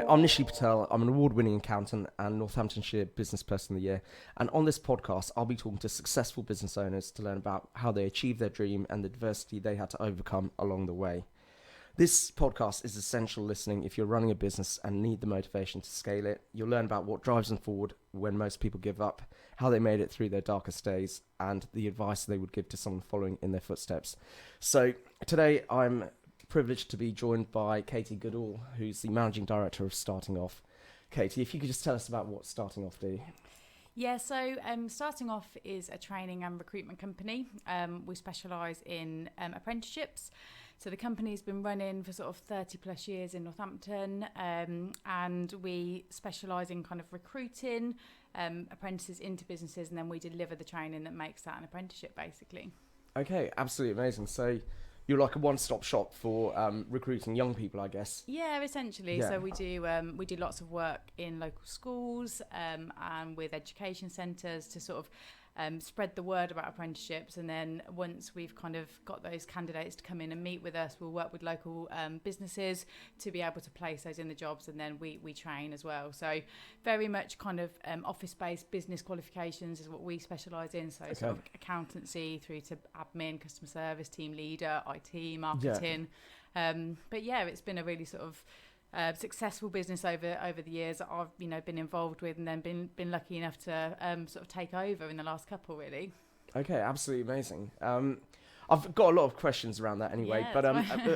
I'm Nishi Patel. I'm an award-winning accountant and Northamptonshire Business Person of the Year. And on this podcast, I'll be talking to successful business owners to learn about how they achieved their dream and the adversity they had to overcome along the way. This podcast is essential listening if you're running a business and need the motivation to scale it. You'll learn about what drives them forward when most people give up, how they made it through their darkest days, and the advice they would give to someone following in their footsteps. So today I'm privileged to be joined by Katie Goodall, who's the Managing Director of Starting Off. Katie, if you could just tell us about what Starting Off do. Yeah, so Starting Off is a training and recruitment company. We specialise in apprenticeships. So the company's been running for sort of 30 plus years in Northampton, and we specialise in kind of recruiting apprentices into businesses, and then we deliver the training that makes that an apprenticeship, basically. Okay, absolutely amazing. So you're like a one-stop shop for recruiting young people, I guess. Yeah, essentially. Yeah. So we do lots of work in local schools and with education centres to sort of spread the word about apprenticeships, and then once we've kind of got those candidates to come in and meet with us, we'll work with local businesses to be able to place those in the jobs, and then we train as well. So very much kind of office-based business qualifications is what we specialise in, so sort of accountancy through to admin, customer service, team leader, IT, marketing. Yeah. But yeah, it's been a really sort of successful business over the years that I've been involved with, and then been lucky enough to sort of take over in the last couple, really. Okay, absolutely amazing. I've got a lot of questions around that anyway, Yeah,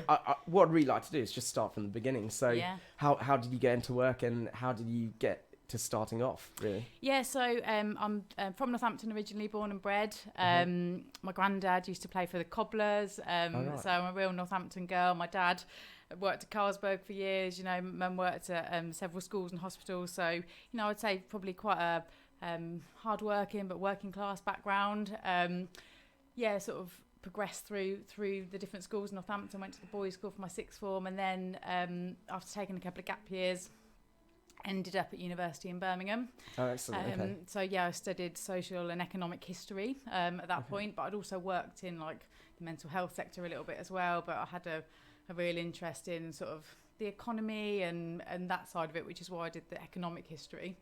but what I'd really like to do is just start from the beginning. So yeah. How did you get into work, and how did you get to Starting Off, really? Yeah, so I'm from Northampton originally, born and bred. My granddad used to play for the Cobblers, Right. so I'm a real Northampton girl. My dad worked at Carlsberg for years, Mum worked at several schools and hospitals, so I'd say probably quite a hard working but working class background. Sort of progressed through the different schools in Northampton, went to the boys' school for my sixth form, and then after taking a couple of gap years, ended up at university in Birmingham. Oh, excellent. Okay. So yeah, I studied social and economic history at that point, but I'd also worked in like the mental health sector a little bit as well, but I had a real interest in sort of the economy and that side of it, which is why I did the economic history.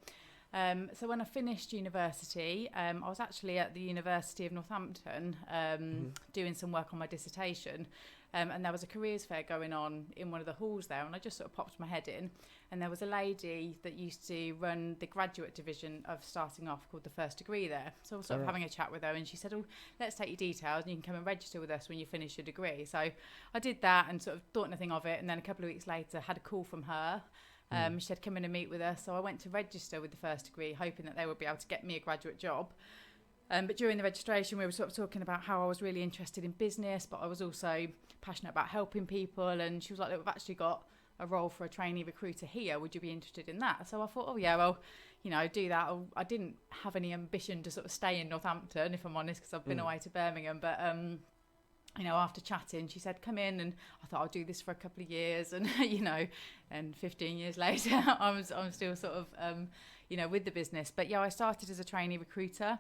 So when I finished university, I was actually at the University of Northampton doing some work on my dissertation, and there was a careers fair going on in one of the halls there, and I just sort of popped my head in, and there was a lady that used to run the graduate division of Starting Off called the First Degree there. So I was sort of having a chat with her, and she said, "Oh, let's take your details and you can come and register with us when you finish your degree." So I did that and sort of thought nothing of it, and then a couple of weeks later had a call from her. She said, "Come in and meet with us." So I went to register with the First Degree, hoping that they would be able to get me a graduate job. But during the registration, we were sort of talking about how I was really interested in business, but I was also passionate about helping people. And she was like, "Look, we've actually got a role for a trainee recruiter here. Would you be interested in that?" So I thought, oh yeah, well, do that. I didn't have any ambition to sort of stay in Northampton, if I'm honest, because I've been away to Birmingham. But after chatting, she said, "Come in," and I thought I'll do this for a couple of years, and and 15 years later, I'm still sort of with the business. But yeah, I started as a trainee recruiter,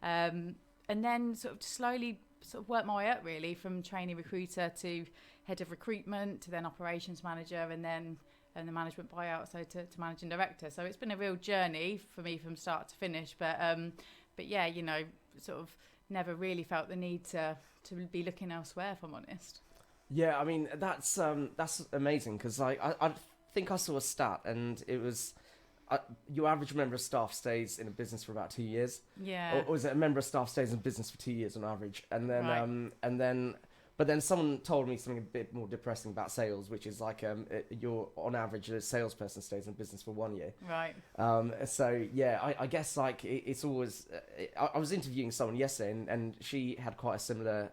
and then sort of slowly sort of worked my way up really from trainee recruiter to head of recruitment to then operations manager, and then the management buyout, so to managing director. So it's been a real journey for me from start to finish. But yeah, sort of never really felt the need to be looking elsewhere, if I'm honest. Yeah, I mean, that's amazing, because I think I saw a stat, and it was your average member of staff stays in a business for about 2 years. Yeah. Or is it a member of staff stays in business for 2 years on average? And then right. But then someone told me something a bit more depressing about sales, which is like you're on average a salesperson stays in business for 1 year. Right. So yeah, I guess like it's always. I was interviewing someone yesterday, and she had quite a similar.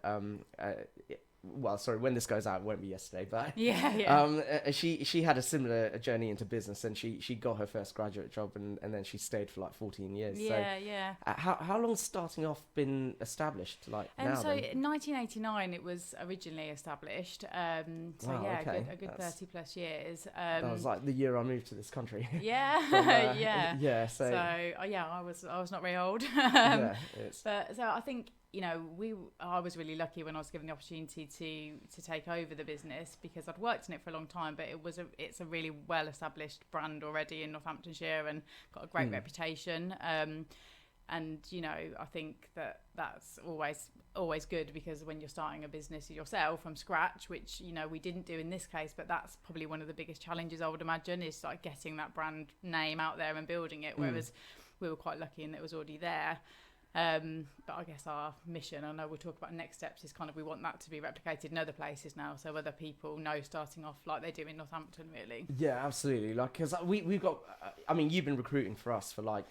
Well, sorry, when this goes out, it won't be yesterday, but yeah. She had a similar journey into business, and she got her first graduate job, and then she stayed for like 14 years. Yeah. How long's Starting Off been established? Like now? So then? in 1989 it was originally established. Wow, okay. a good 30 plus years. That was like the year I moved to this country. Yeah. Yeah. So I was not very old. Yeah, but so I think I was really lucky when I was given the opportunity to take over the business, because I'd worked in it for a long time, but it's a really well established brand already in Northamptonshire and got a great reputation. And I think that's always good, because when you're starting a business yourself from scratch, which we didn't do in this case, but that's probably one of the biggest challenges I would imagine, is like getting that brand name out there and building it, whereas we were quite lucky in that it was already there. But I guess our mission, I know we'll talk about next steps, is kind of we want that to be replicated in other places now, so other people know, starting off like they do in Northampton, really. Yeah, absolutely. Like, because we've got, I mean, you've been recruiting for us for like,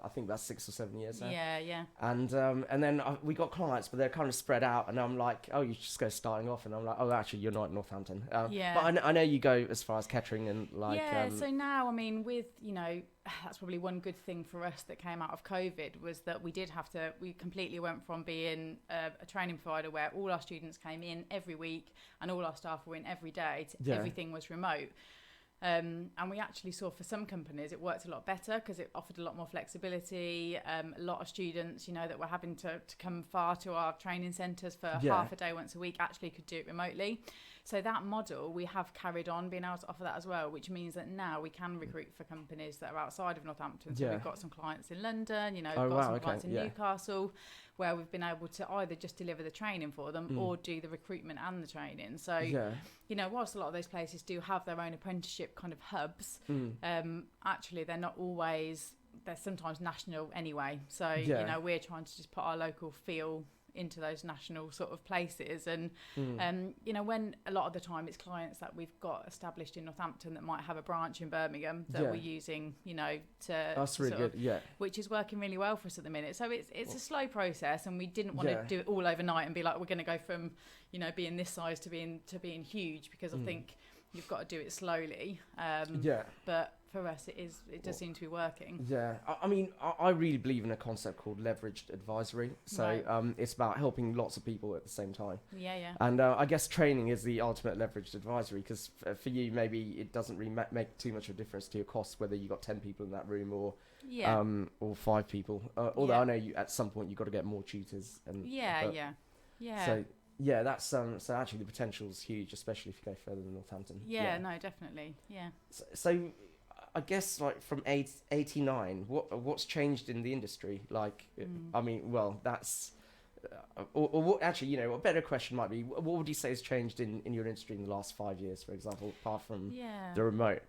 I think that's 6 or 7 years now. Yeah. And then we got clients, but they're kind of spread out. And I'm like, oh, you just go starting off. And I'm like, oh, actually, you're not in Northampton. Yeah. But I know you go as far as Kettering and like. Yeah. So now, I mean, with that's probably one good thing for us that came out of COVID, was that we completely went from being a training provider where all our students came in every week and all our staff were in every day to everything was remote. And we actually saw for some companies it worked a lot better, because it offered a lot more flexibility. A lot of students, that were having to come far to our training centres for half a day once a week, actually could do it remotely. So that model, we have carried on being able to offer that as well, which means that now we can recruit for companies that are outside of Northampton. So we've got some clients in London, we've got some clients in Newcastle, where we've been able to either just deliver the training for them or do the recruitment and the training. So, whilst a lot of those places do have their own apprenticeship kind of hubs, actually they're not always, they're sometimes national anyway. So, we're trying to just put our local feel into those national sort of places, and when a lot of the time it's clients that we've got established in Northampton that might have a branch in Birmingham that we're using to that's really good, which is working really well for us at the minute. So it's a slow process, and we didn't want to do it all overnight and be like, we're going to go from being this size to being huge, because I think you've got to do it slowly. But for us, it does seem to be working. Yeah, I mean, I really believe in a concept called leveraged advisory. So it's about helping lots of people at the same time. Yeah. And I guess training is the ultimate leveraged advisory, because for you, maybe it doesn't really make too much of a difference to your costs whether you got 10 people in that room or 5 people. Although I know at some point you've got to get more tutors. And So that's so actually the potential is huge, especially if you go further than Northampton. No, definitely. So I guess like from 89, what's changed in the industry? Like, I mean, well, that's or what actually, a better question might be, what would you say has changed in your industry in the last 5 years, for example, apart from the remote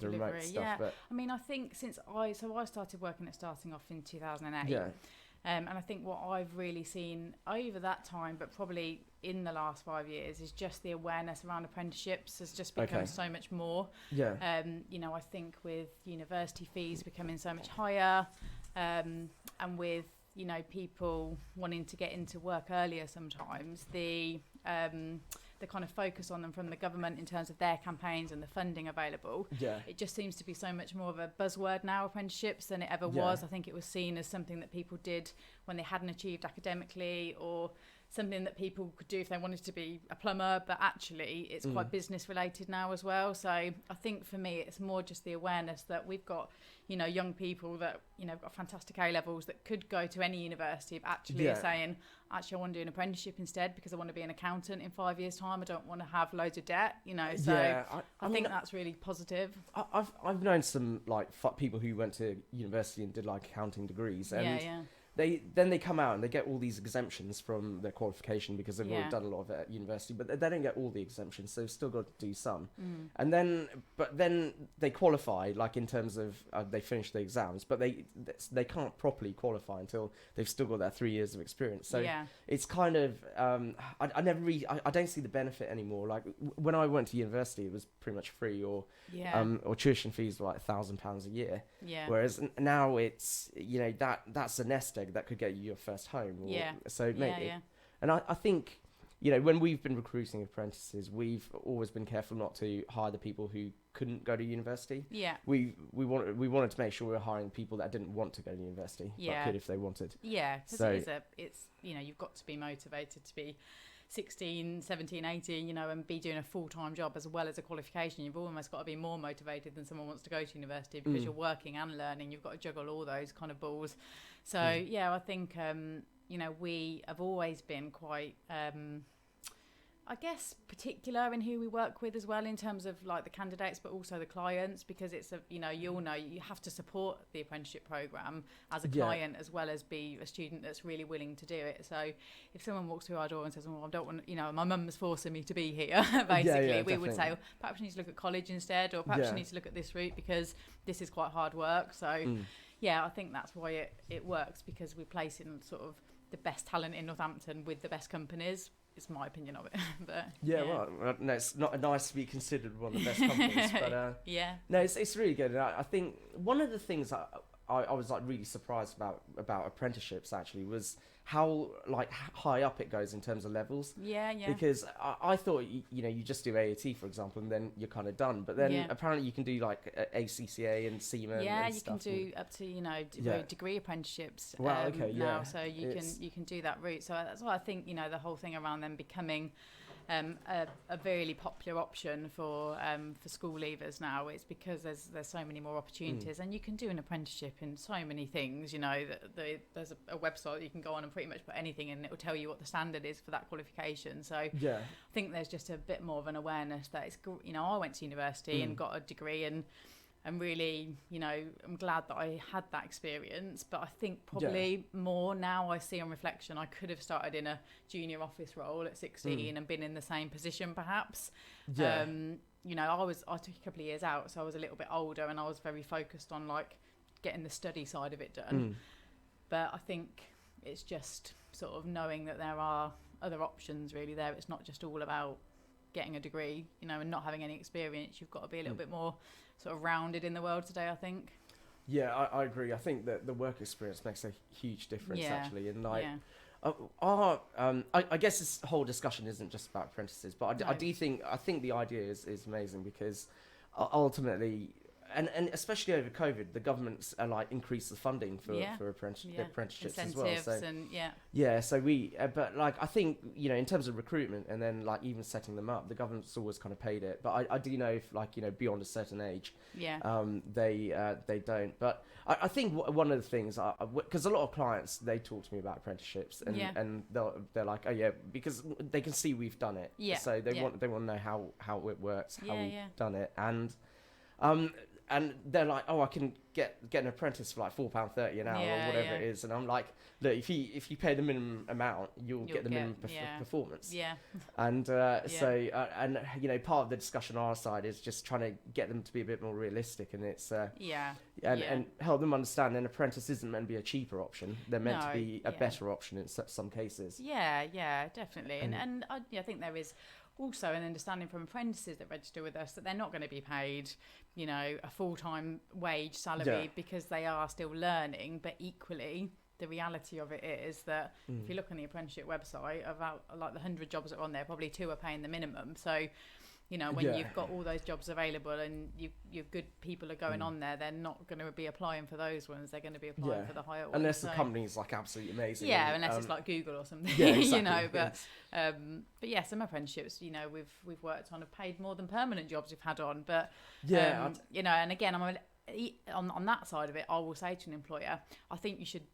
remote stuff? But I mean, I think since I started working at Starting Off in 2008. And I think what I've really seen over that time, but probably in the last 5 years, is just the awareness around apprenticeships has just become so much more. I think with university fees becoming so much higher, and with people wanting to get into work earlier, sometimes the kind of focus on them from the government in terms of their campaigns and the funding available. It just seems to be so much more of a buzzword now, apprenticeships, than it ever was. I think it was seen as something that people did when they hadn't achieved academically, or something that people could do if they wanted to be a plumber, but actually it's quite business related now as well. So I think for me it's more just the awareness that we've got young people that got fantastic A levels that could go to any university, but actually are saying, actually I want to do an apprenticeship instead, because I want to be an accountant in 5 years time. I don't want to have loads of debt, so I think that's really positive. I've known some people who went to university and did like accounting degrees, and they come out and they get all these exemptions from their qualification because they've already done a lot of it at university, but they don't get all the exemptions, so they've still got to do some. And then they qualify, like in terms of they finish the exams, but they can't properly qualify until they've still got that 3 years of experience. So it's kind of I don't see the benefit anymore. Like when I went to university, it was pretty much free, or tuition fees were like £1,000 a year. Whereas now it's that's a nest egg that could get you your first home. So maybe. And I think when we've been recruiting apprentices, we've always been careful not to hire the people who couldn't go to university. We wanted to make sure we were hiring people that didn't want to go to university, but could if they wanted. Because it's you've got to be motivated to be 16, 17, 18, and be doing a full-time job as well as a qualification. You've almost got to be more motivated than someone wants to go to university, because you're working and learning. You've got to juggle all those kind of balls. So I think you know, we have always been quite, I guess, particular in who we work with as well, in terms of like the candidates, but also the clients, because it's you know, you all know you have to support the apprenticeship program as a client as well as be a student that's really willing to do it. So if someone walks through our door and says, "Oh, I don't want," you know, my mum's forcing me to be here, basically, we would say, "Oh, perhaps you need to look at college instead, or perhaps you need to look at this route because this is quite hard work." So I think that's why it works, because we place in sort of the best talent in Northampton with the best companies. It's my opinion of it. But well, no, it's not nice to be considered one of the best companies, but no, it's really good. And I think one of the things I was like really surprised about apprenticeships actually was how like high up it goes in terms of levels. Because I thought you know, you just do AAT, for example, and then you're kind of done, but then apparently you can do like ACCA and CIMA and you stuff, can do up to, you know, degree apprenticeships now, so you can do that route. So that's why I think, you know, the whole thing around them becoming a really popular option for school leavers now, it's because there's so many more opportunities, and you can do an apprenticeship in so many things. You know, there's a website that you can go on and pretty much put anything in, and it will tell you what the standard is for that qualification. So I think there's just a bit more of an awareness that it's, you know, I went to university and got a degree, and really, you know, I'm glad that I had that experience, but I think probably more now I see on reflection, I could have started in a junior office role at 16 and been in the same position perhaps. You know, I took a couple of years out, so I was a little bit older, and I was very focused on like getting the study side of it done. But I think it's just sort of knowing that there are other options really there. It's not just all about getting a degree, you know, and not having any experience. You've got to be a little bit more sort of rounded in the world today, I think. I agree. I think that the work experience makes a huge difference actually, and like I guess this whole discussion isn't just about apprentices, but I think the idea is amazing, because ultimately, and especially over COVID, the government's like increased the funding for apprenticeships as well. So so we, but like I think, you know, in terms of recruitment and then like even setting them up, the government's always kind of paid it. But I do know if like, you know, beyond a certain age, they don't. But I think one of the things, because a lot of clients, they talk to me about apprenticeships, and they're like, oh yeah, because they can see we've done it. So they want to know how it works, how we've done it, and they're like, oh, I can get an apprentice for like £4.30 an hour or whatever it is, and I'm like, look, if you pay the minimum amount, you'll get the minimum performance. And and you know, part of the discussion on our side is just trying to get them to be a bit more realistic, and it's and help them understand an apprentice isn't meant to be a cheaper option. They're meant to be a better option in some cases. Definitely. And I think there is also an understanding from apprentices that register with us that they're not going to be paid, you know, a full-time wage salary because they are still learning. But equally, the reality of it is that if you look on the apprenticeship website, about like the 100 jobs that are on there, probably 2 are paying the minimum. So, you know, when you've got all those jobs available and your good people are going on there, they're not going to be applying for those ones. They're going to be applying for the higher ones. Unless the company's like absolutely amazing. Unless it's like Google or something. Exactly, you know, but some apprenticeships, you know, we've worked on have paid more than permanent jobs we've had on. But you know, and again, on that side of it, I will say to an employer, I think you should,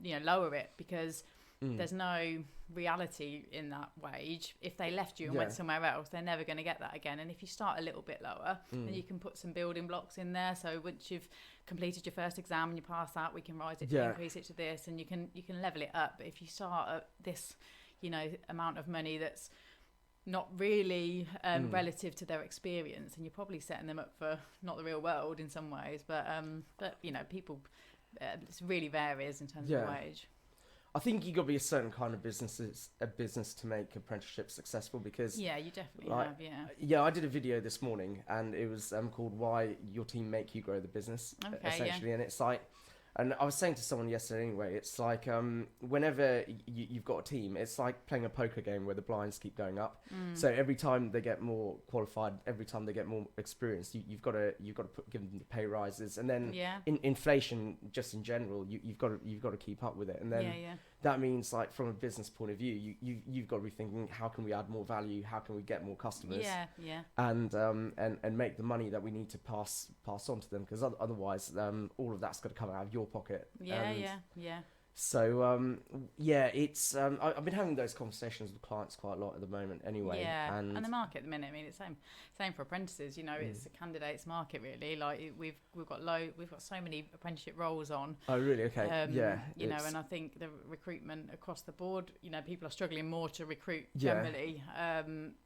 you know, lower it, because there's no reality in that wage. If they left you and went somewhere else, they're never going to get that again. And if you start a little bit lower, then you can put some building blocks in there. So once you've completed your first exam and you pass that, we can rise it to increase it to this, and you can level it up. But if you start at this, you know, amount of money that's not really relative to their experience, and you're probably setting them up for not the real world in some ways. But you know, people, it really varies in terms of wage. I think you got to be a certain kind of business to make apprenticeships successful, because you definitely have. I did a video this morning, and it was called "Why Your Team Make You Grow the Business," essentially, and it's like, and I was saying to someone yesterday anyway, it's like whenever you've got a team, it's like playing a poker game where the blinds keep going up. So every time they get more qualified, every time they get more experience, you've got to give them the pay rises, and then inflation just in general, you've got to keep up with it, and then that means, like, from a business point of view, you've got to be thinking, how can we add more value, how can we get more customers, and make the money that we need to pass on to them, because otherwise all of that's got to come out of your pocket. So yeah, it's I've been having those conversations with clients quite a lot at the moment anyway. Yeah, And and the market at the minute, I mean, it's same for apprentices. You know, it's a candidates market really. Like we've got so many apprenticeship roles on. Oh really? Okay. Yeah. You know, and I think the recruitment across the board, you know, people are struggling more to recruit Yeah. generally.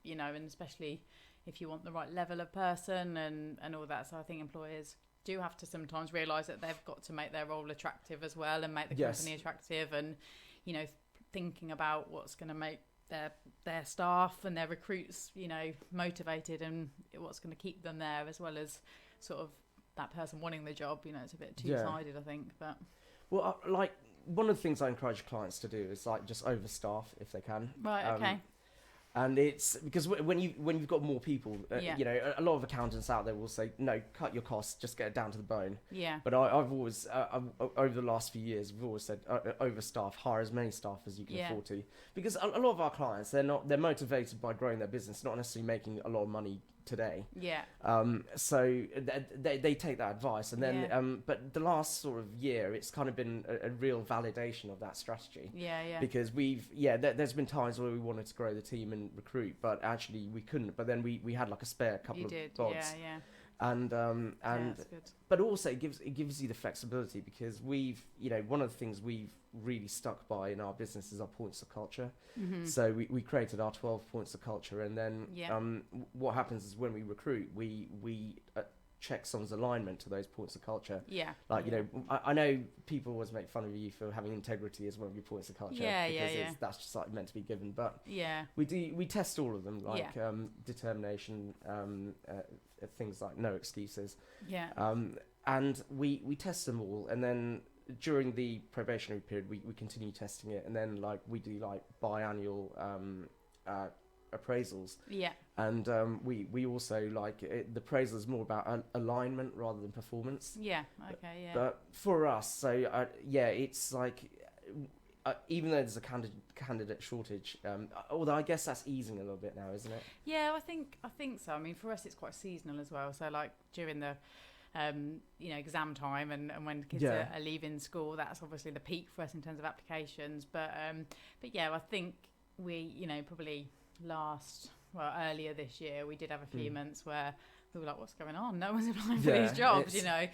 You know, and especially if you want the right level of person and all that. So I think employers do have to sometimes realise that they've got to make their role attractive as well, and make the Yes. company attractive, and you know, thinking about what's going to make their staff and their recruits, you know, motivated, and what's going to keep them there, as well as sort of that person wanting the job. You know, it's a bit two-sided, I think. But well, like one of the things I encourage clients to do is like just overstaff if they can. right, okay. And it's because when you've got more people, you know, a lot of accountants out there will say, no, cut your costs, just get it down to the bone. Yeah. But I've always, over the last few years, we've always said overstaff, hire as many staff as you can afford to. Because a lot of our clients, they're motivated by growing their business, not necessarily making a lot of money today. Yeah. So they take that advice, and then but the last sort of year, it's kind of been a real validation of that strategy. Yeah. Because there's been times where we wanted to grow the team and recruit, but actually we couldn't. But then we had like a spare couple of bods. Yeah. And that's good. but also it gives you the flexibility, because one of the things we've really stuck by in our business is our points of culture. Mm-hmm. So we created our 12 points of culture, and then what happens is when we recruit, we check someone's alignment to those points of culture. Yeah. Like, you know, I know people always make fun of you for having integrity as one of your points of culture. Because that's just like meant to be given. But we test all of them, like determination, things like no excuses. Yeah. And we test them all, and then during the probationary period, we continue testing it, and then like we do like biannual appraisals. Yeah. And we also like the appraisal is more about alignment rather than performance. Yeah. Okay. Yeah. But for us, so it's like even though there's a candidate shortage, although I guess that's easing a little bit now, isn't it? Yeah, I think so. I mean, for us, it's quite seasonal as well. So like during the you know, exam time and when kids are leaving school, that's obviously the peak for us in terms of applications. But yeah, I think we, you know, probably earlier this year, we did have a few months where we were like, what's going on? No one's applying for these jobs, you know.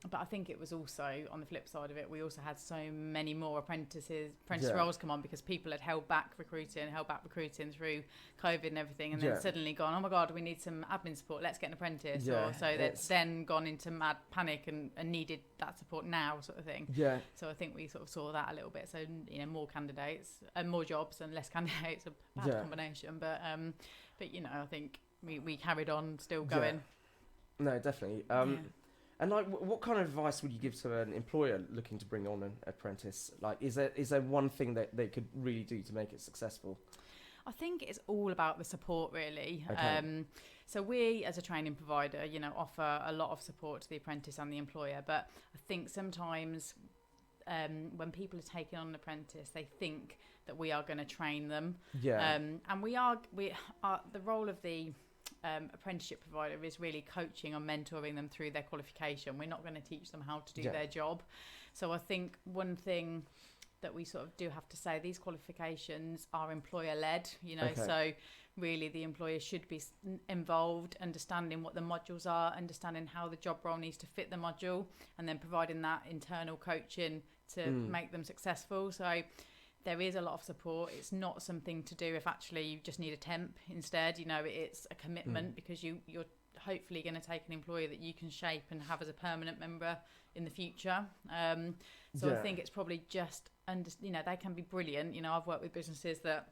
But I think it was also, on the flip side of it, we also had so many more apprentice roles come on, because people had held back recruiting through COVID and everything, and then suddenly gone, oh my God, we need some admin support, let's get an apprentice. So that's then gone into mad panic and needed that support now, sort of thing. Yeah. So I think we sort of saw that a little bit. So, you know, more candidates and more jobs and less candidates, a bad combination. But you know, I think we carried on still going. No, definitely. And like, what kind of advice would you give to an employer looking to bring on an apprentice? Like, is there one thing that they could really do to make it successful? I think it's all about the support, really. Okay. So we, as a training provider, you know, offer a lot of support to the apprentice and the employer. But I think sometimes when people are taking on an apprentice, they think that we are going to train them. Yeah. And we are the role of the apprenticeship provider is really coaching and mentoring them through their qualification. We're not going to teach them how to do their job. So I think one thing that we sort of do have to say, these qualifications are employer led, you know. Okay. So really the employer should be involved, understanding what the modules are, understanding how the job role needs to fit the module, and then providing that internal coaching to make them successful. So there is a lot of support. It's not something to do if actually you just need a temp instead. You know, it's a commitment because you're hopefully going to take an employee that you can shape and have as a permanent member in the future. So I think it's probably just, you know, they can be brilliant. You know, I've worked with businesses that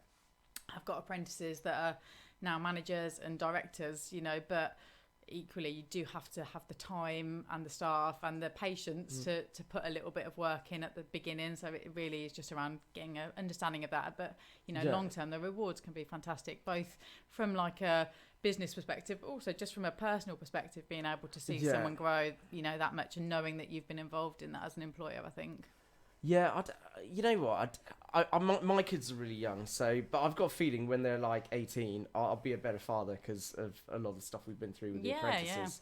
have got apprentices that are now managers and directors, you know, but equally you do have to have the time and the staff and the patience to put a little bit of work in at the beginning. So it really is just around getting an understanding of that. But, you know, long term, the rewards can be fantastic, both from like a business perspective, but also just from a personal perspective, being able to see someone grow, you know, that much, and knowing that you've been involved in that as an employer, I think. Yeah, you know what? My kids are really young, but I've got a feeling when they're like 18, I'll be a better father because of a lot of the stuff we've been through with the apprentices.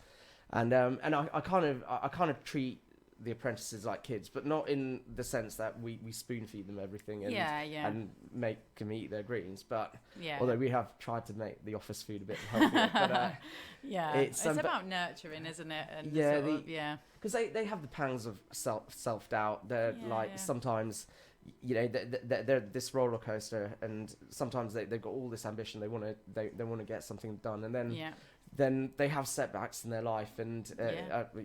And I kind of treat the apprentices like kids, but not in the sense that we spoon feed them everything and and make them eat their greens. But although we have tried to make the office food a bit healthier, but it's about nurturing, isn't it? And because they have the pangs of self doubt. They're sometimes, you know, they're this roller coaster, and sometimes they've got all this ambition. They want to get something done, and then they have setbacks in their life, and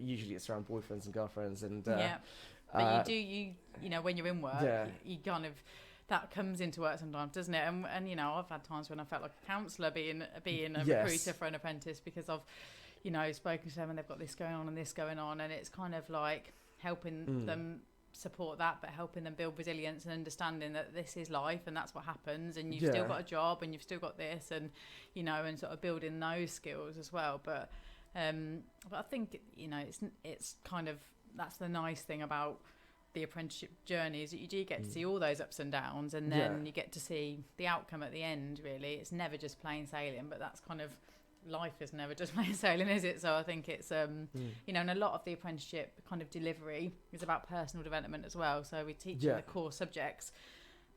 usually it's around boyfriends and girlfriends, and but you know, when you're in work, you kind of, that comes into work sometimes, doesn't it? And you know, I've had times when I felt like a counsellor being a recruiter for an apprentice, because I've, you know, spoken to them and they've got this going on and this going on, and it's kind of like helping them support that, but helping them build resilience and understanding that this is life and that's what happens, and you've still got a job and you've still got this, and you know, and sort of building those skills as well. But I think, you know, it's kind of, that's the nice thing about the apprenticeship journey, is that you do get to see all those ups and downs, and then you get to see the outcome at the end. Really, it's never just plain sailing, but that's kind of, life is never just plain sailing, is it? So I think it's you know, and a lot of the apprenticeship kind of delivery is about personal development as well. So we teach the core subjects,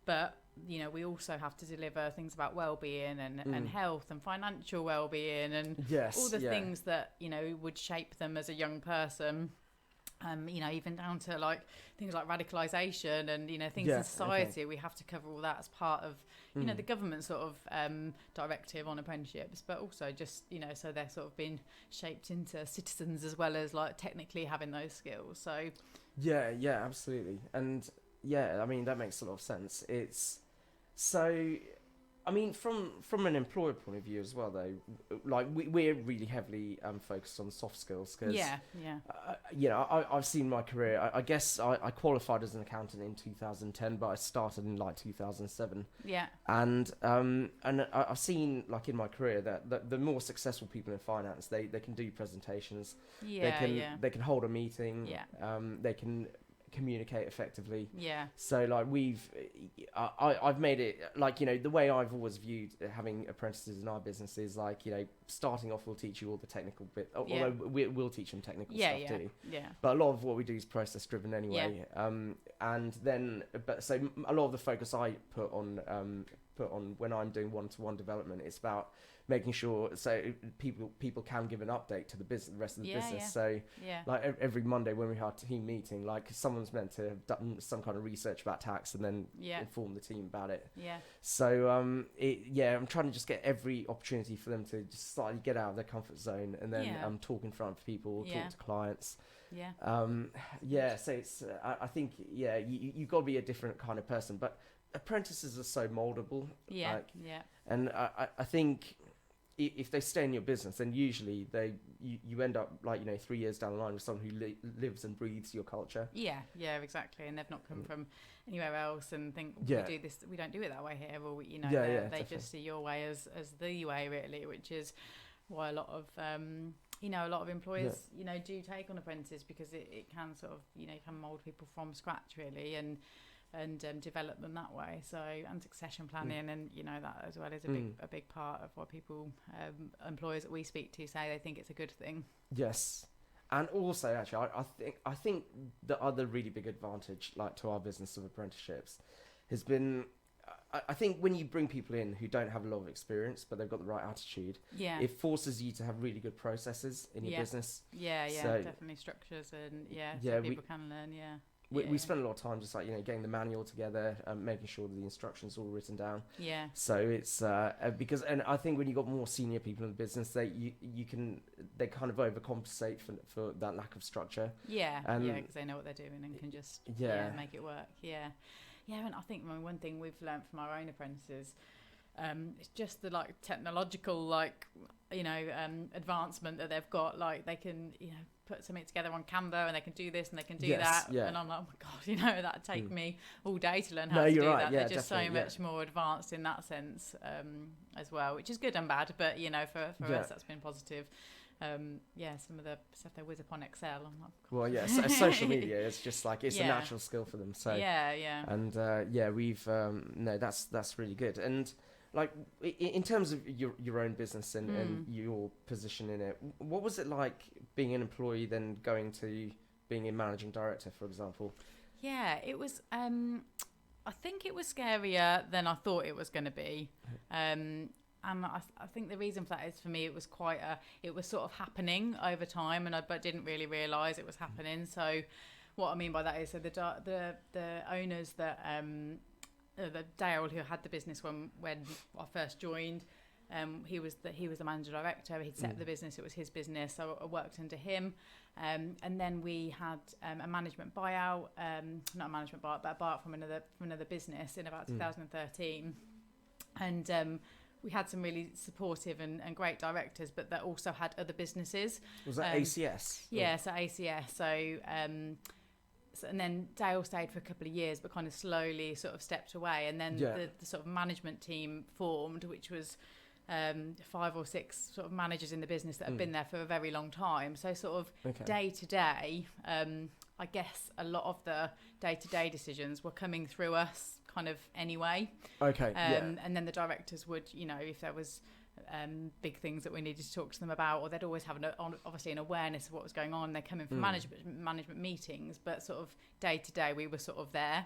but you know, we also have to deliver things about well-being and health and financial well-being and all the things that, you know, would shape them as a young person. You know, even down to like things like radicalisation and, you know, things in society. We have to cover all that as part of, you know, the government sort of directive on apprenticeships, but also just, you know, so they're sort of being shaped into citizens as well as like technically having those skills. So yeah, absolutely. And I mean, that makes a lot of sense. It's so, I mean, from an employer point of view as well, though, like we're really heavily focused on soft skills, because you know, I've seen my career. I guess I qualified as an accountant in 2010, but I started in like 2007. Yeah. And I've seen, like, in my career that the more successful people in finance, they can do presentations. They can hold a meeting. They can communicate effectively. So like I've made it, like, you know, the way I've always viewed having apprentices in our business is like, you know, starting off we'll teach you all the technical bit, although we'll teach them technical stuff too. But a lot of what we do is process driven anyway. And then, but so a lot of the focus I put on when I'm doing one-to-one development, it's about making sure so people can give an update to the rest of the business. So like every Monday when we have a team meeting, like someone's meant to have done some kind of research about tax and then inform the team about it. So I'm trying to just get every opportunity for them to just slightly get out of their comfort zone and then talk in front of people, talk to clients. So it's I think you've got to be a different kind of person, but apprentices are so moldable. And I think if they stay in your business, then usually you end up, like, you know, 3 years down the line with someone who lives and breathes your culture. Exactly. And they've not come from anywhere else and think we do this, we don't do it that way here, or you know, they just see your way as the way, really, which is why a lot of you know, a lot of employers you know, do take on apprentices, because it can sort of, you know, can mold people from scratch, really, and develop them that way. So, and succession planning and, you know, that as well is a big part of what people, employers that we speak to, say they think it's a good thing. Yes. And also, actually, I think the other really big advantage, like, to our business of apprenticeships has been, I think when you bring people in who don't have a lot of experience, but they've got the right attitude, it forces you to have really good processes in your business. So, definitely structures and so people can learn. We spend a lot of time just, like, you know, getting the manual together, making sure that the instructions are all written down. So it's because, and I think when you got more senior people in the business, they kind of overcompensate for that lack of structure. Because they know what they're doing and can just make it work. And I think one thing we've learned from our own apprentices, it's just the, like, technological, like, you know, advancement that they've got. Like, they can, you know, put something together on Canva and they can do this and they can do that. And I'm like, oh my God, you know, that'd take me all day to learn how to do that. They're just so much more advanced in that sense as well, which is good and bad. But, you know, for us, that's been positive. Some of the stuff they whiz upon Excel. I'm like, well, so social media is just like, it's a natural skill for them. So and we've that's really good. And, like, in terms of your own business and your position in it, what was it like being an employee then going to being a managing director, for example? Yeah, it was. I think it was scarier than I thought it was going to be. And I think the reason for that is, for me, it was it was sort of happening over time, and I didn't really realise it was happening. So what I mean by that is, so the owners that the Dale, who had the business when I first joined, he was the manager director. He'd set up the business; it was his business, so I worked under him. And then we had a management buyout, not a management buyout, but a buyout from another business in about 2013. And we had some really supportive and great directors, but that also had other businesses. Was that ACS? Yeah, so ACS. So and then Dale stayed for a couple of years, but kind of slowly sort of stepped away. And then the sort of management team formed, which was 5 or 6 sort of managers in the business that have been there for a very long time. So sort of day to day, I guess a lot of the day-to-day decisions were coming through us kind of anyway. And then the directors would, if there was big things that we needed to talk to them about, or they'd always have obviously an awareness of what was going on. They're coming from management meetings, but sort of day to day we were sort of there.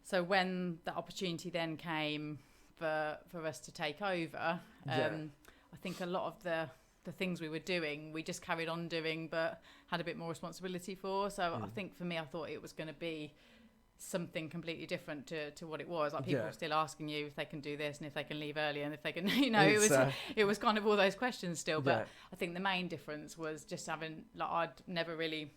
So when the opportunity then came for us to take over, I think a lot of the things we were doing, we just carried on doing, but had a bit more responsibility for. So I think for me, I thought it was going to be something completely different to what it was. Like people were still asking you if they can do this and if they can leave early and if they can, it was kind of all those questions still. But I think the main difference was just having, I'd never really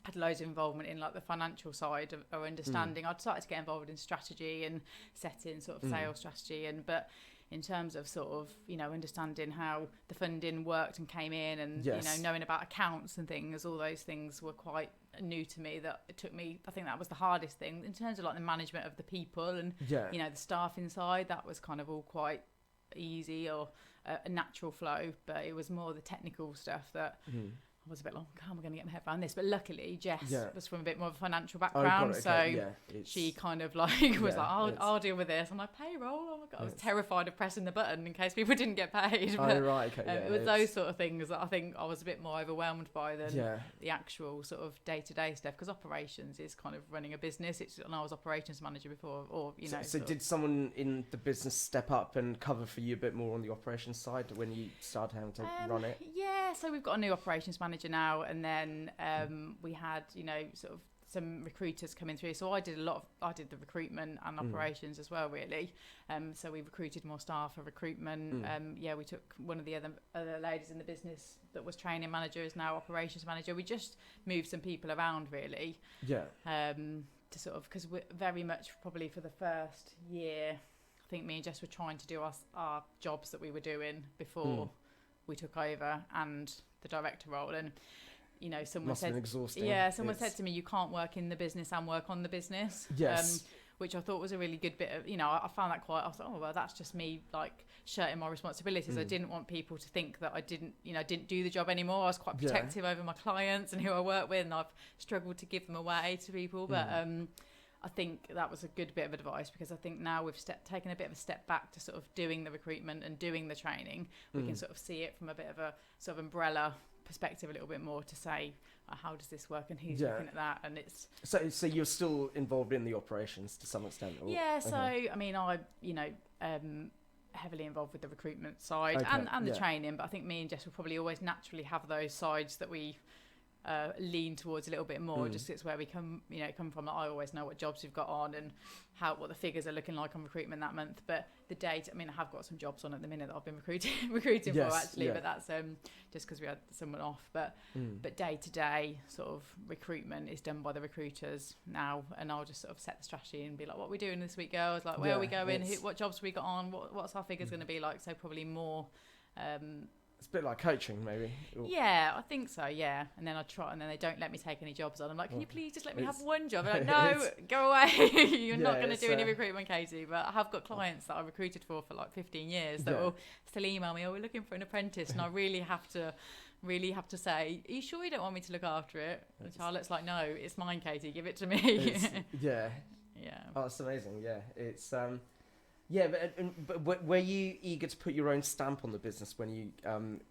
had loads of involvement in the financial side or understanding. I'd started to get involved in strategy and setting sort of sales strategy, but in terms of sort of understanding how the funding worked and came in, and knowing about accounts and things, all those things were quite new to me. That it took me, I think that was the hardest thing in terms of the management of the people and the staff inside. That was kind of all quite easy or a natural flow, but it was more the technical stuff that I was a bit like, how am I going to get my head around this? But luckily, Jess was from a bit more of a financial background, she kind of was I'll deal with this. I'm like, payroll? Oh my God, I was terrified of pressing the button in case people didn't get paid. But, it was those sort of things that I think I was a bit more overwhelmed by than the actual sort of day-to-day stuff, because operations is kind of running a business. And I was operations manager before, or So did someone in the business step up and cover for you a bit more on the operations side when you started having to run it? Yeah, so we've got a new operations manager now, and then we had sort of some recruiters coming through, so I did the recruitment and operations as well, really. So we recruited more staff for recruitment. We took one of the other ladies in the business that was training manager is now operations manager. We just moved some people around, really, to sort of, because we're very much probably for the first year, I think me and Jess were trying to do our jobs that we were doing before we took over, and the director role. And someone must said, have been exhausting. Said to me, you can't work in the business and work on the business. Which I thought was a really good bit of, I found that I thought, oh well, that's just me shirking my responsibilities. I didn't want people to think that I didn't do the job anymore. I was quite protective over my clients and who I work with, and I've struggled to give them away to people, but I think that was a good bit of advice, because I think now we've taken a bit of a step back to sort of doing the recruitment and doing the training. We can sort of see it from a bit of a sort of umbrella perspective a little bit more, to say how does this work and who's looking at that. And it's so you're still involved in the operations to some extent, or? I mean, I heavily involved with the recruitment side and the training, but I think me and Jess will probably always naturally have those sides that we lean towards a little bit more, just it's where we come from. I always know what jobs we've got on and what the figures are looking like on recruitment that month, but the date, I mean, I have got some jobs on at the minute that I've been recruiting for actually, but that's just because we had someone off, but day to day sort of recruitment is done by the recruiters now, and I'll just sort of set the strategy and be like, what are we doing this week, girls? Where are we going? What jobs we got on? What's our figures going to be like? So probably more it's a bit like coaching, maybe. Yeah, I think so, yeah. And then I try, and then they don't let me take any jobs on. I'm like, can you please just let me have one job? They're like, no, go away. You're not going to do any recruitment, Katie. But I have got clients that I recruited for 15 years that will still email me, we're looking for an apprentice. And I really have to say, are you sure you don't want me to look after it? And Charlotte's like, no, it's mine, Katie, give it to me. Yeah. Yeah. Oh, that's amazing. Yeah, it's Yeah, but were you eager to put your own stamp on the business when you?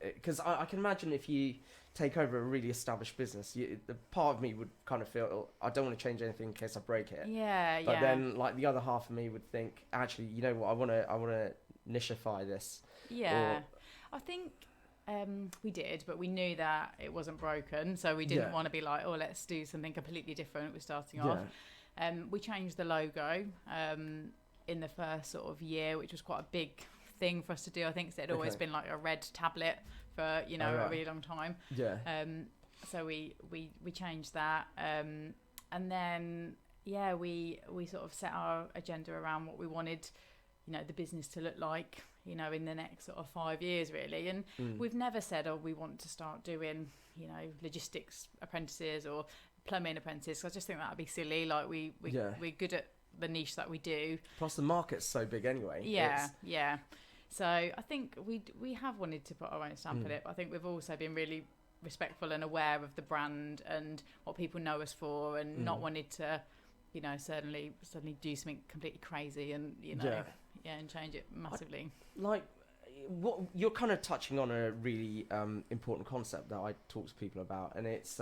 Because I can imagine if you take over a really established business, the part of me would kind of feel, "Oh, I don't want to change anything in case I break it." Yeah, But then, like the other half of me would think, actually, you know what? I want to nishify this. Yeah, I think we did, but we knew that it wasn't broken, so we didn't want to be like, oh, let's do something completely different. We're starting off. We changed the logo in the first sort of year, which was quite a big thing for us to do. I think 'cause it had always been like a red tablet for a really long time. Yeah. So we changed that, and then we sort of set our agenda around what we wanted, the business to look like, in the next sort of 5 years really. And we've never said, oh, we want to start doing, logistics apprentices or plumbing apprentices. 'Cause I just think that would be silly. Like we're good at the niche that we do. Plus the market's so big anyway. Yeah. So I think we have wanted to put our own stamp on it. But I think we've also been really respectful and aware of the brand and what people know us for, and not wanted to, suddenly do something completely crazy and and change it massively. Like what you're kind of touching on a really important concept that I talk to people about, and it's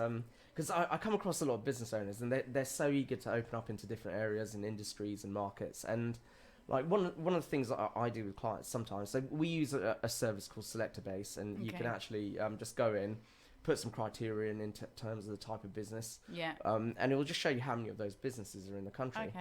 because I come across a lot of business owners and they're so eager to open up into different areas and industries and markets. And like one of the things that I do with clients sometimes, so we use a service called Selector Base, and you can actually just go in, put some criteria in terms of the type of business, and it will just show you how many of those businesses are in the country.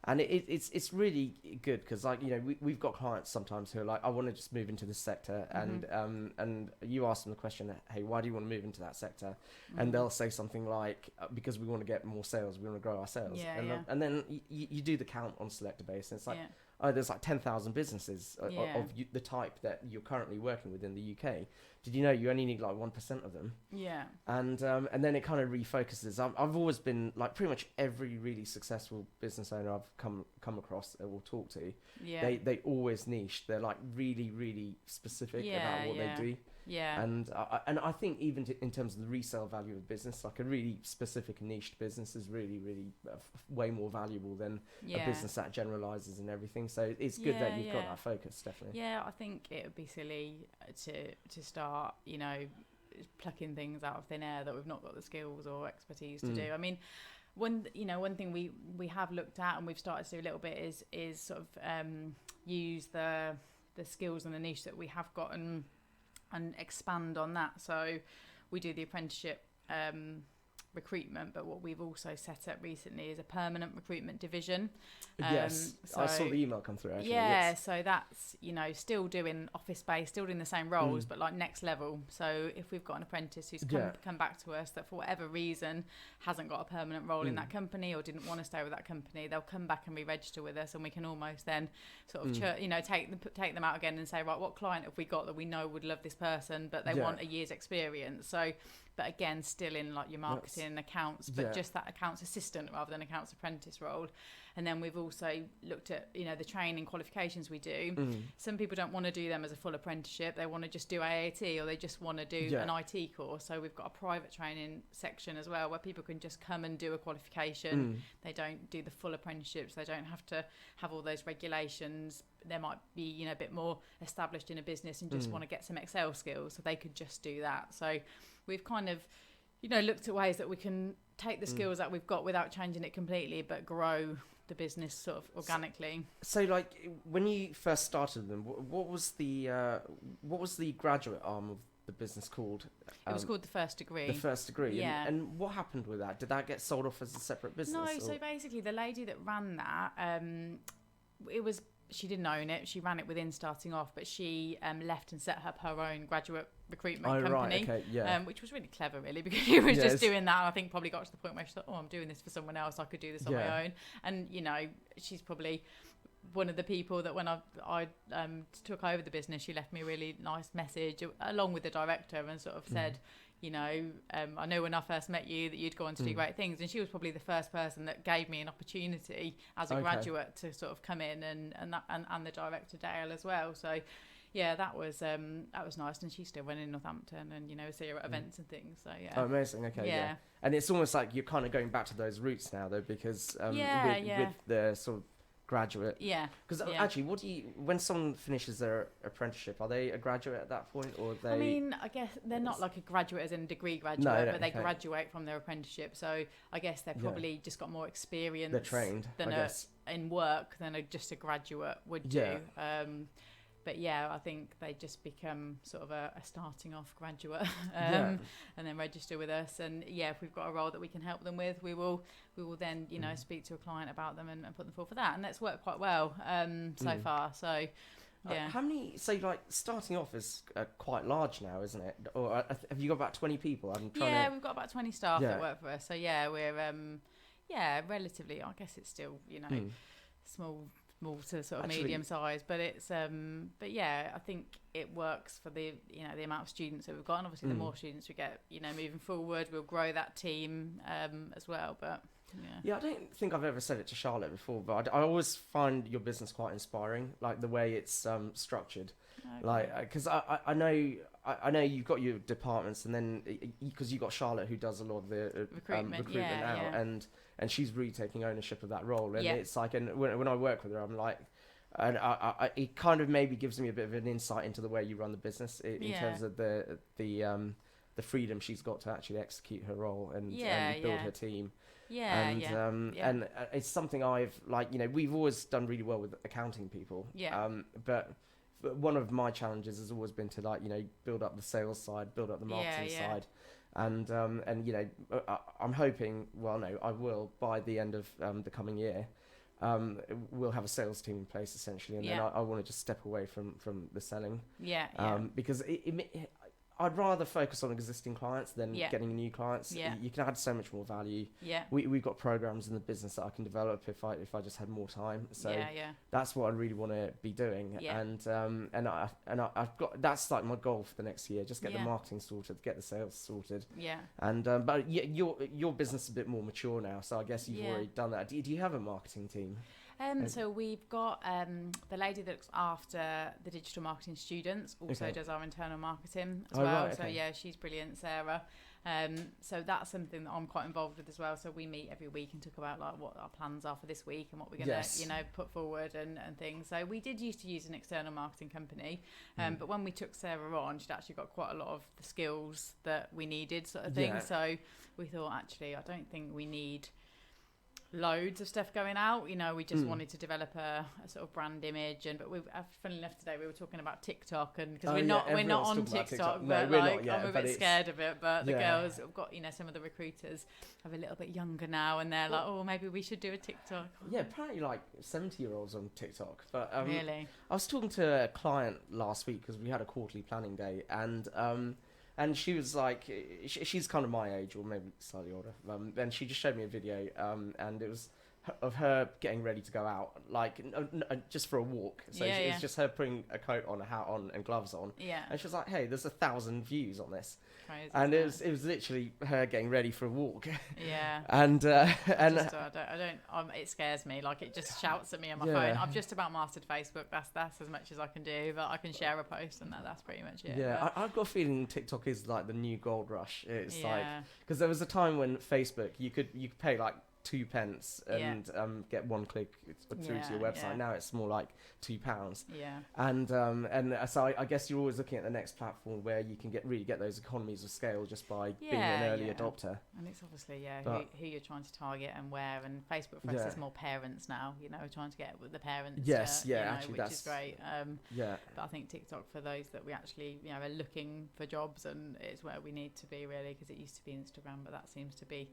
And it's really good because, like, we've got clients sometimes who are like, I want to just move into this sector, and you ask them the question, hey, why do you want to move into that sector? And they'll say something like, because we want to get more sales, we want to grow our sales. And then you do the count on Selector Base, and it's like, oh, there's like 10,000 businesses of the type that you're currently working with in the UK. Did you know you only need like 1% of them? And then it kind of refocuses. I've always been like, pretty much every really successful business owner I've come across or talk to, they always niche. They're like really, really specific about what they do. And I think even in terms of the resale value of business, like a really specific niched business is really, really way more valuable than a business that generalizes and everything. So it's good that you've got that focus, definitely. Yeah, I think it would be silly to start, plucking things out of thin air that we've not got the skills or expertise to do. I mean, one thing we have looked at and we've started to do a little bit is sort of use the skills and the niche that we have got and expand on that. So we do the apprenticeship recruitment, but what we've also set up recently is a permanent recruitment division. Yes, so, I saw the email come through actually. So that's still doing office space, still doing the same roles, but like next level. So if we've got an apprentice who's come back to us that for whatever reason hasn't got a permanent role in that company or didn't want to stay with that company, they'll come back and re-register with us, and we can almost then sort of take them out again and say, right, what client have we got that we know would love this person, but they want a year's experience. So but again, still in like your marketing and accounts, but just that accounts assistant rather than accounts apprentice role. And then we've also looked at, the training qualifications we do. Some people don't want to do them as a full apprenticeship. They want to just do AAT, or they just want to do an IT course. So we've got a private training section as well, where people can just come and do a qualification. They don't do the full apprenticeships. They don't have to have all those regulations. They might be, a bit more established in a business and just want to get some Excel skills. So they could just do that. So we've kind of, looked at ways that we can take the skills that we've got without changing it completely, but grow the business sort of organically. So like when you first started them, what was the graduate arm of the business called? It was called The First Degree. The First Degree. Yeah. And what happened with that? Did that get sold off as a separate business? No, so basically the lady that ran that, she didn't own it. She ran it within starting off, but she left and set up her own graduate recruitment company, right, okay, which was really clever, really, because she was just doing that. And I think probably got to the point where she thought, oh, I'm doing this for someone else. I could do this on my own. And, she's probably one of the people that when I took over the business, she left me a really nice message along with the director and sort of said, I know when I first met you that you'd go on to do great things, and she was probably the first person that gave me an opportunity as a graduate to sort of come in, and the director Dale as well. So that was nice, and she's still running Northampton, and see her at events and things. So oh, amazing. Okay, yeah. And it's almost like you're kind of going back to those roots now, though, because with the sort of graduate. Yeah. Because Yeah. actually, when someone finishes their apprenticeship, are they a graduate at that point, or are they? I mean, I guess they're not like a graduate as in a degree graduate, No, but they okay. graduate from their apprenticeship. So I guess they're probably just got more experience. They're trained, than I guess. in work than just a graduate would do. But yeah, I think they just become sort of a starting off graduate and then register with us. And yeah, if we've got a role that we can help them with, we will then, you know, speak to a client about them and put them forward for that. And that's worked quite well so far. So yeah. How many? So like starting off is quite large now, isn't it? Or have you got about 20 people? We've got about 20 staff that work for us. So yeah, we're relatively. I guess it's still, you know, small to sort of medium size, but it's but yeah, I think it works for the, you know, the amount of students that we've got, and obviously the more students we get, you know, moving forward, we'll grow that team as well. But I don't think I've ever said it to Charlotte before, but I always find your business quite inspiring, like the way it's structured. Okay. Like because I know you've got your departments, and then because you've got Charlotte who does a lot of the recruitment now, and she's really taking ownership of that role. And it's like, and when I work with her, I'm like, and it kind of maybe gives me a bit of an insight into the way you run the business in terms of the freedom she's got to actually execute her role and build her team. And it's something I've, like, you know, we've always done really well with accounting people. But one of my challenges has always been to, like, you know, build up the sales side, build up the marketing side. And you know, I'm hoping, well, no, I will, by the end of the coming year, we'll have a sales team in place essentially, and then I want to just step away from the selling. Because I'd rather focus on existing clients than getting new clients. You can add so much more value. We've got programs in the business that I can develop if I just had more time. So that's what I really want to be doing. And I've got, that's like my goal for the next year. Just get the marketing sorted, get the sales sorted. And but your business is a bit more mature now, so I guess you've already done that. Do you have a marketing team? So we've got the lady that looks after the digital marketing students, also does our internal marketing as well. Right, so yeah, she's brilliant, Sarah. So that's something that I'm quite involved with as well. So we meet every week and talk about like what our plans are for this week and what we're going to, you know, put forward and things. So we did used to use an external marketing company, but when we took Sarah on, she'd actually got quite a lot of the skills that we needed, sort of thing. So we thought, actually, I don't think we need loads of stuff going out, you know. We just wanted to develop a sort of brand image, and but we've, funnily enough, today we were talking about TikTok, and because we're not on TikTok, but no, like I'm a bit scared of it. But the girls have got, you know, some of the recruiters are a little bit younger now, and they're like, oh, maybe we should do a TikTok. Yeah, apparently like 70-year-olds on TikTok. But really, I was talking to a client last week because we had a quarterly planning day, and she was like, she's kind of my age, or maybe slightly older. And she just showed me a video, and it was of her getting ready to go out, like just for a walk. So it's just her putting a coat on, a hat on, and gloves on. And she was like, "Hey, there's 1,000 views on this." Crazy, and it was literally her getting ready for a walk. And it scares me. Like, it just shouts at me on my phone. I've just about mastered Facebook. That's as much as I can do. But I can share a post, and that's pretty much it. I've got a feeling TikTok is like the new gold rush. It's like, because there was a time when Facebook you could pay like 2 pence and get one click through to your website. Now it's more like £2. And so I guess you're always looking at the next platform where you can really get those economies of scale just by being an early adopter. And it's obviously who you're trying to target and where. And Facebook for us is more parents now. You know, we're trying to get with the parents. Actually, which is great. But I think TikTok for those that we actually, you know, are looking for jobs, and it's where we need to be really, because it used to be Instagram, but that seems to be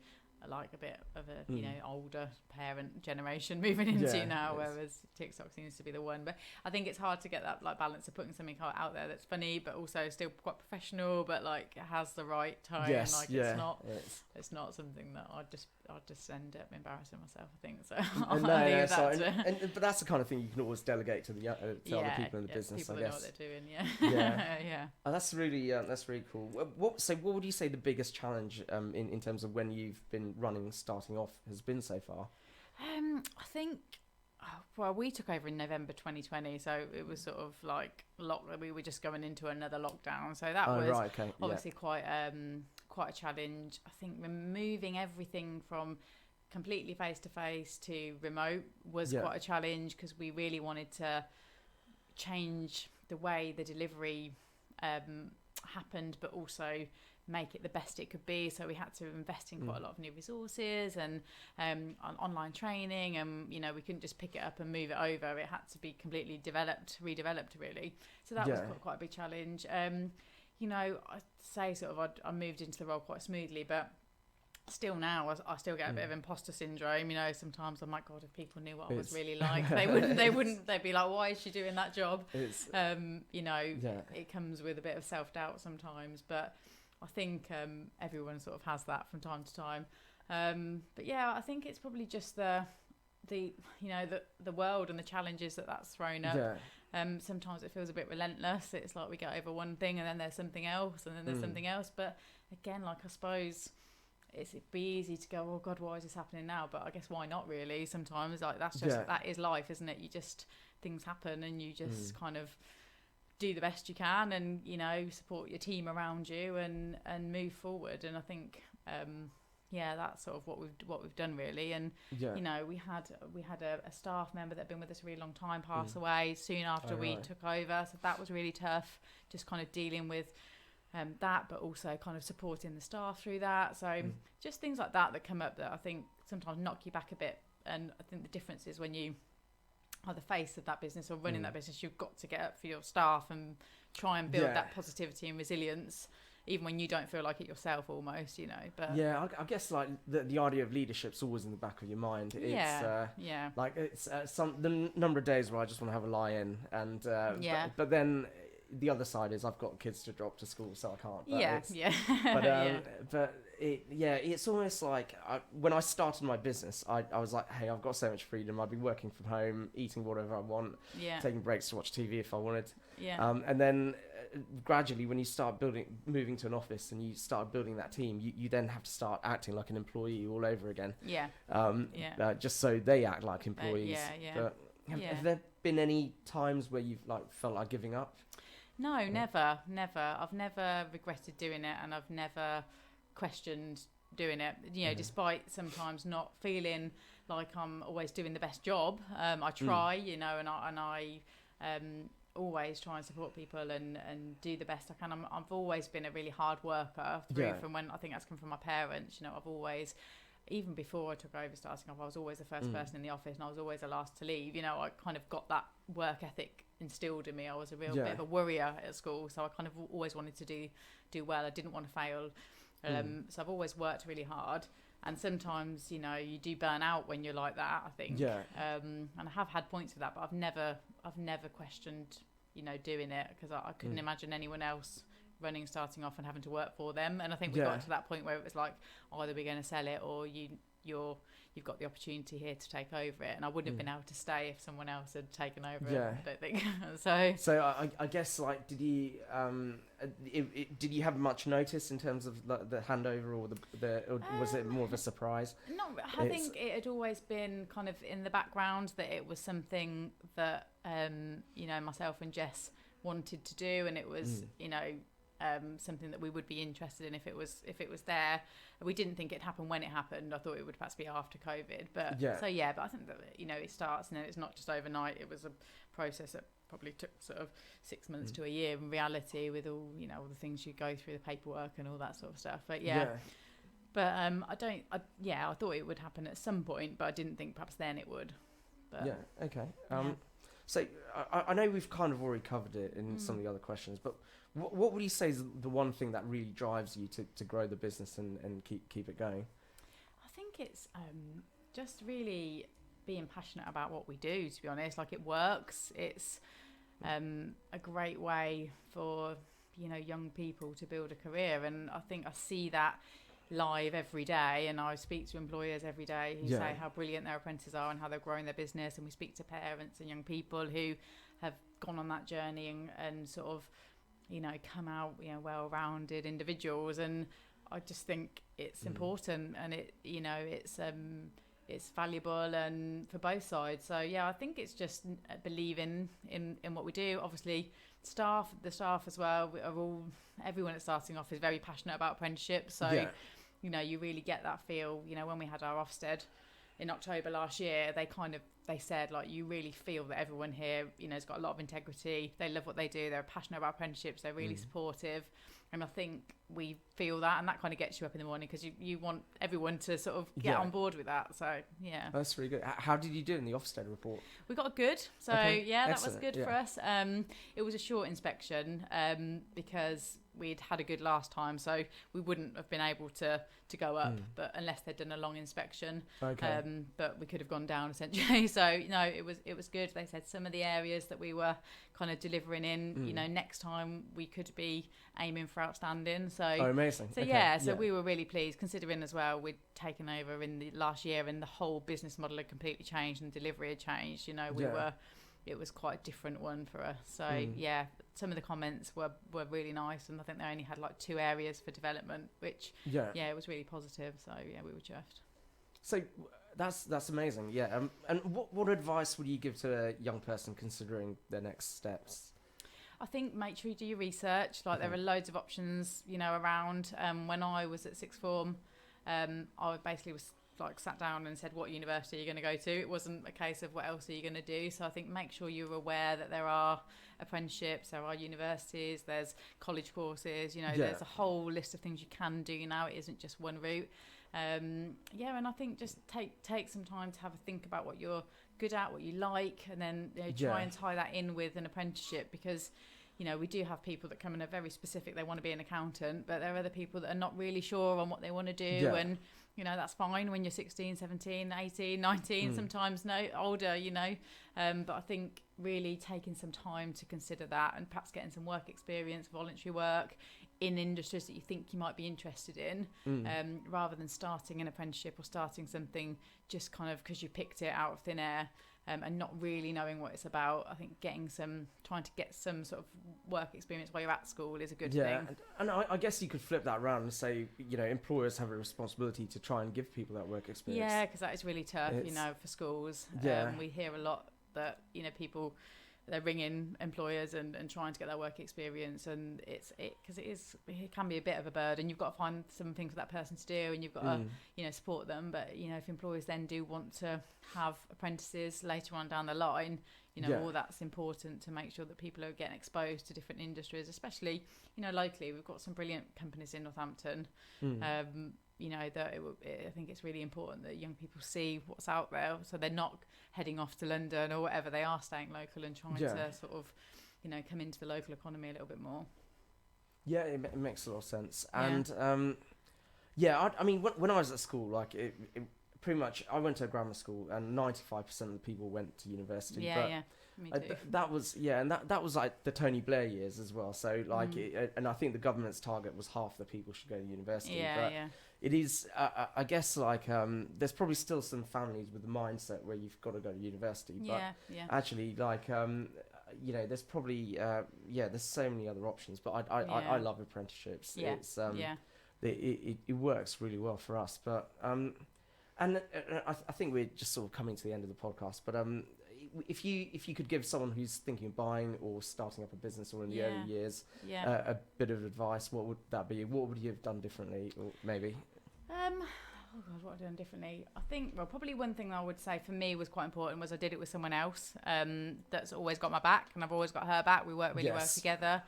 like a bit of a you know, older parent generation moving into now, whereas TikTok seems to be the one. But I think it's hard to get that like balance of putting something out there that's funny but also still quite professional, but like has the right tone. It's not something that I'd just end up embarrassing myself, I think. So but that's the kind of thing you can always delegate to the other people in the business. People I that guess know what they're doing. That's really cool. What would you say the biggest challenge in terms of when you've been running, starting off, has been so far? I think, well, we took over in November 2020, so it was sort of like we were just going into another lockdown, so that was obviously quite a challenge. I think removing everything from completely face-to-face to remote was Yeah. quite a challenge, because we really wanted to change the way the delivery happened, but also make it the best it could be. So we had to invest in quite a lot of new resources and on online training, and we couldn't just pick it up and move it over. It had to be completely redeveloped really. So that was quite a big challenge. I'd say sort of I moved into the role quite smoothly, but still now I still get a bit of imposter syndrome. Sometimes I'm like, God, if people knew what I was really like, they'd be like, why is she doing that job? It comes with a bit of self-doubt sometimes, but I think everyone sort of has that from time to time. But yeah, I think it's probably just the world and the challenges that's thrown up. Sometimes it feels a bit relentless. It's like we get over one thing and then there's something else and then there's something else. But again, I suppose it'd be easy to go, oh God, why is this happening now? But I guess why not really? Sometimes that is life, isn't it? Things happen and you just kind of do the best you can and support your team around you and move forward. And I think that's sort of what we've done really. And we had a staff member that had been with us a really long time pass away soon after we took over, so that was really tough, just kind of dealing with that, but also kind of supporting the staff through that. So just things like that come up that I think sometimes knock you back a bit. And I think the difference is when you are the face of that business or running that business, you've got to get up for your staff and try and build that positivity and resilience, even when you don't feel like it yourself almost, But I guess like the idea of leadership's always in the back of your mind. It's like it's the number of days where I just want to have a lie in, and but then the other side is I've got kids to drop to school, so I can't. But it's almost like when I started my business, I was like, hey, I've got so much freedom. I'd be working from home, eating whatever I want, taking breaks to watch TV if I wanted. And then gradually, when you start moving to an office and you start building that team, you then have to start acting like an employee all over again. Just so they act like employees. But have there been any times where you've felt like giving up? No, never. I've never regretted doing it, and I've never questioned doing it. Despite sometimes not feeling like I'm always doing the best job, I try. And I always try and support people and do the best I can. I've always been a really hard worker from when I think that's come from my parents. I've always, even before I took over starting off, I was always the first person in the office and I was always the last to leave. I kind of got that work ethic instilled in me. I was a real bit of a worrier at school, so I kind of always wanted to do well. I didn't want to fail. So I've always worked really hard, and sometimes you do burn out when you're like that, I think. And I have had points of that, but I've never questioned doing it, because I couldn't imagine anyone else starting off and having to work for them. And I think we got to that point where it was like, either we're going to sell it or you've got the opportunity here to take over it. And I wouldn't have been able to stay if someone else had taken over it, I don't think. So I guess did you have much notice in terms of the handover, or or was it more of a surprise? No, I think it had always been kind of in the background that it was something that myself and Jess wanted to do, and it was something that we would be interested in if it was there. We didn't think it'd happen when it happened. I thought it would perhaps be after COVID, but but I think that it starts, and it's not just overnight. It was a process that probably took sort of 6 months to a year in reality, with all all the things you go through, the paperwork and all that sort of stuff. But I thought it would happen at some point, but I didn't think perhaps then it would. But, So I know we've kind of already covered it in some of the other questions, but what would you say is the one thing that really drives you to grow the business and keep it going? I think it's just really being passionate about what we do, to be honest. It works. It's a great way for young people to build a career, and I think I see that live every day, and I speak to employers every day who say how brilliant their apprentices are and how they're growing their business, and we speak to parents and young people who have gone on that journey and sort of come out well-rounded individuals. And I just think it's important, and it's valuable and for both sides. So I think it's just believing in what we do. Obviously the staff as well everyone that's starting off is very passionate about apprenticeships, so you really get that feel when we had our Ofsted in October last year, they said, like, you really feel that everyone here, you know, has got a lot of integrity. They love what they do. They're passionate about apprenticeships. They're really supportive. And I think we feel that, and that kind of gets you up in the morning because you want everyone to sort of get on board with that. So, yeah. That's really good. How did you do in the Ofsted report? We got a good. So, yeah, that was good for us. It was a short inspection because we'd had a good last time, so we wouldn't have been able to go up, but unless they'd done a long inspection. But we could have gone down essentially. So no, it was good. They said some of the areas that we were kind of delivering in, you know, next time we could be aiming for outstanding. So amazing. So we were really pleased, considering as well we'd taken over in the last year and the whole business model had completely changed and delivery had changed. You know, it was quite a different one for us. So yeah, some of the comments were really nice, and I think they only had like 2 areas for development, which it was really positive. So yeah, we were chuffed. So that's amazing. Yeah. And what advice would you give to a young person considering their next steps? I think make sure you do your research. Like there are loads of options, you know, around. When I was at sixth form, I basically was like sat down and said, what university are you going to go to? It wasn't a case of what else are you going to do. So I think make sure you're aware that there are apprenticeships, there are universities, there's college courses, you know, there's a whole list of things you can do now. It isn't just one route. And I think just take some time to have a think about what you're good at, what you like, and then try and tie that in with an apprenticeship, because you know, we do have people that come in are very specific, they want to be an accountant, but there are other people that are not really sure on what they want to do, and you know, that's fine when you're 16, 17, 18, 19, sometimes older, you know, but I think really taking some time to consider that, and perhaps getting some work experience, voluntary work in industries that you think you might be interested in, rather than starting an apprenticeship or starting something just kind of because you picked it out of thin air. And not really knowing what it's about. I think trying to get some sort of work experience while you're at school is a good thing. And I guess you could flip that around and say, you know, employers have a responsibility to try and give people that work experience. Yeah, because that is really tough, you know, for schools. We hear a lot that, you know, people, they're ringing employers and trying to get that work experience, and it can be a bit of a burden. You've got to find something for that person to do, and you've got to, you know, support them. But you know, if employers then do want to have apprentices later on down the line, you know, all that's important to make sure that people are getting exposed to different industries, especially, you know, locally. We've got some brilliant companies in Northampton. You know, I think it's really important that young people see what's out there, so they're not heading off to London or whatever. They are staying local and trying to sort of, you know, come into the local economy a little bit more. Yeah, it makes a lot of sense. And I mean, when I was at school, like it pretty much, I went to a grammar school, and 95% of the people went to university. Me too. That was that was like the Tony Blair years as well. So like, and I think the government's target was half the people should go to university. It is, I guess, like there's probably still some families with the mindset where you've got to go to university. But actually, like you know, there's probably there's so many other options. But I love apprenticeships. It's it works really well for us. But and I think we're just sort of coming to the end of the podcast. But if you could give someone who's thinking of buying or starting up a business or in the early years a bit of advice, what would that be? What would you have done differently, or maybe? What I've done differently? I think, well, probably one thing I would say for me was quite important was I did it with someone else that's always got my back, and I've always got her back. We work really well together.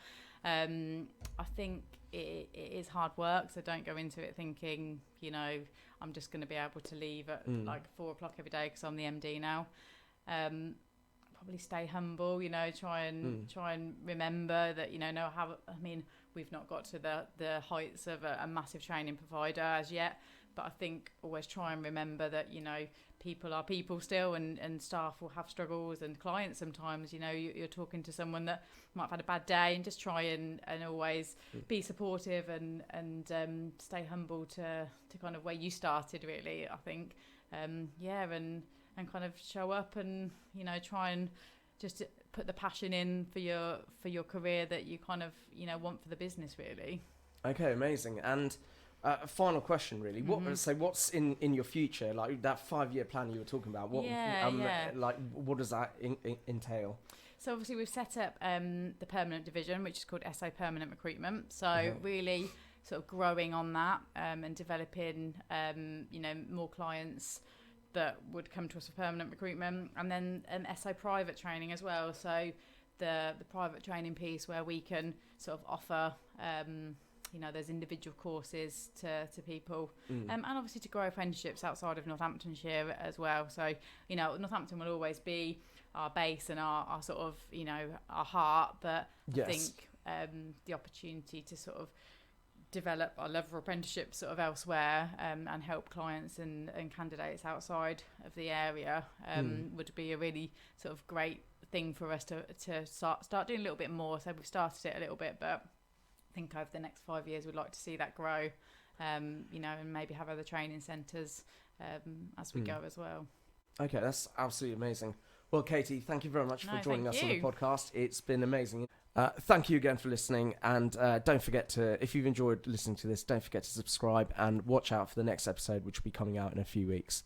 I think it is hard work, so don't go into it thinking, you know, I'm just going to be able to leave at like 4:00 every day because I'm the MD now. Probably stay humble, you know, try and remember that, you know, we've not got to the heights of a massive training provider as yet, but I think always try and remember that, you know, people are people still, and staff will have struggles, and clients sometimes, you know, you're talking to someone that might have had a bad day, and just try and always be supportive and stay humble to kind of where you started, really, I think. And kind of show up and, you know, try and just put the passion in for your career that you kind of, you know, want for the business, really. Okay, amazing. And a final question, really. What's in your future, like that 5-year plan you were talking about? Like, what does that entail? So obviously we've set up the permanent division, which is called SA Permanent Recruitment. So really sort of growing on that and developing, you know, more clients, that would come to us for permanent recruitment, and then SO private training as well. So the private training piece where we can sort of offer those individual courses to people, and obviously to grow apprenticeships outside of Northamptonshire as well. So Northampton will always be our base and our sort of our heart, but yes. I think the opportunity to sort of develop our level of apprenticeship sort of elsewhere, and help clients and candidates outside of the area would be a really sort of great thing for us to start doing a little bit more. So we've started it a little bit, but I think over the next 5 years we'd like to see that grow, and maybe have other training centres as we go as well. Okay, that's absolutely amazing. Well, Katie, thank you very much for joining us on the podcast. It's been amazing. Thank you again for listening, and don't forget to, if you've enjoyed listening to this, don't forget to subscribe and watch out for the next episode, which will be coming out in a few weeks.